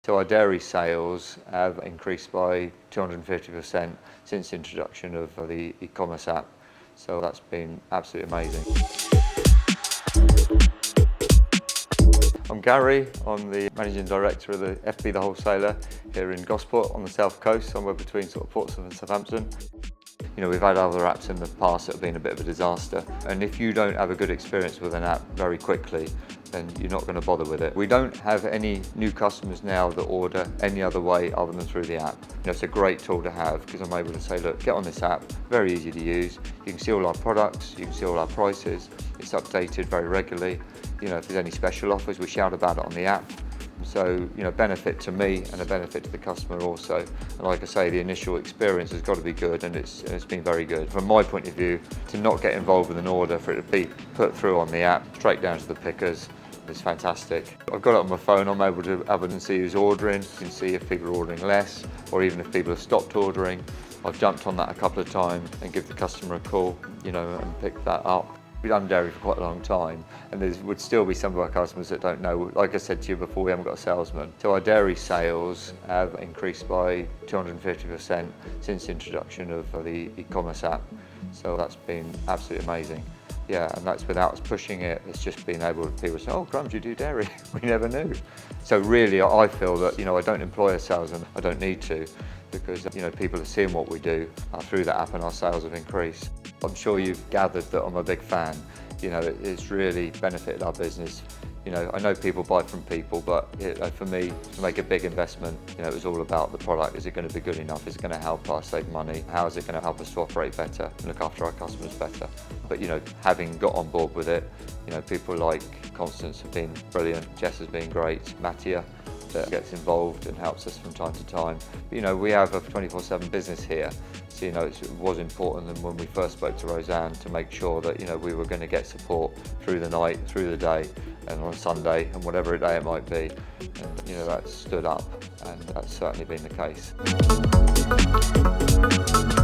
So our dairy sales have increased by 250% since the introduction of the eCommerce app. So that's been absolutely amazing. I'm Gary, I'm the Managing Director of the FB The Wholesaler here in Gosport on the south coast, somewhere between sort of Portsmouth and Southampton. You know, we've had other apps in the past that have been a bit of a disaster, and if you don't have a good experience with an app very quickly, then you're not going to bother with it. We don't have any new customers now that order any other way other than through the app. You know, it's a great tool to have because I'm able to say, look, get on this app, very easy to use. You can see all our products, you can see all our prices, it's updated very regularly. You know, if there's any special offers, we shout about it on the app. So, you know, benefit to me and a benefit to the customer also. And like I say, the initial experience has got to be good, and it's been very good. From my point of view, to not get involved with an order, for it to be put through on the app, straight down to the pickers, is fantastic. I've got it on my phone, I'm able to have and see who's ordering. You can see if people are ordering less, or even if people have stopped ordering. I've jumped on that a couple of times and give the customer a call, you know, and pick that up. We've done dairy for quite a long time, and there would still be some of our customers that don't know. Like I said to you before, we haven't got a salesman. So our dairy sales have increased by 250% since the introduction of the eCommerce app. So that's been absolutely amazing. Yeah, and that's without us pushing it. It's just being able to people say, oh, crumbs, you do dairy. We never knew. So really, I feel that, you know, I don't employ a salesman. I don't need to, because, you know, people are seeing what we do through the app, and our sales have increased. I'm sure you've gathered that I'm a big fan. You know, it's really benefited our business. You know, I know people buy from people, but for me, to make a big investment, you know, it was all about the product. Is it going to be good enough? Is it going to help us save money? How is it going to help us to operate better and look after our customers better? But, you know, having got on board with it, you know, people like Constance have been brilliant, Jess has been great, Mattia that gets involved and helps us from time to time. You know, we have a 24/7 business here, so, you know, it was important when we first spoke to Roseanne to make sure that, you know, we were going to get support through the night, through the day, and on a Sunday, and whatever day it might be. And, you know, that stood up, and that's certainly been the case.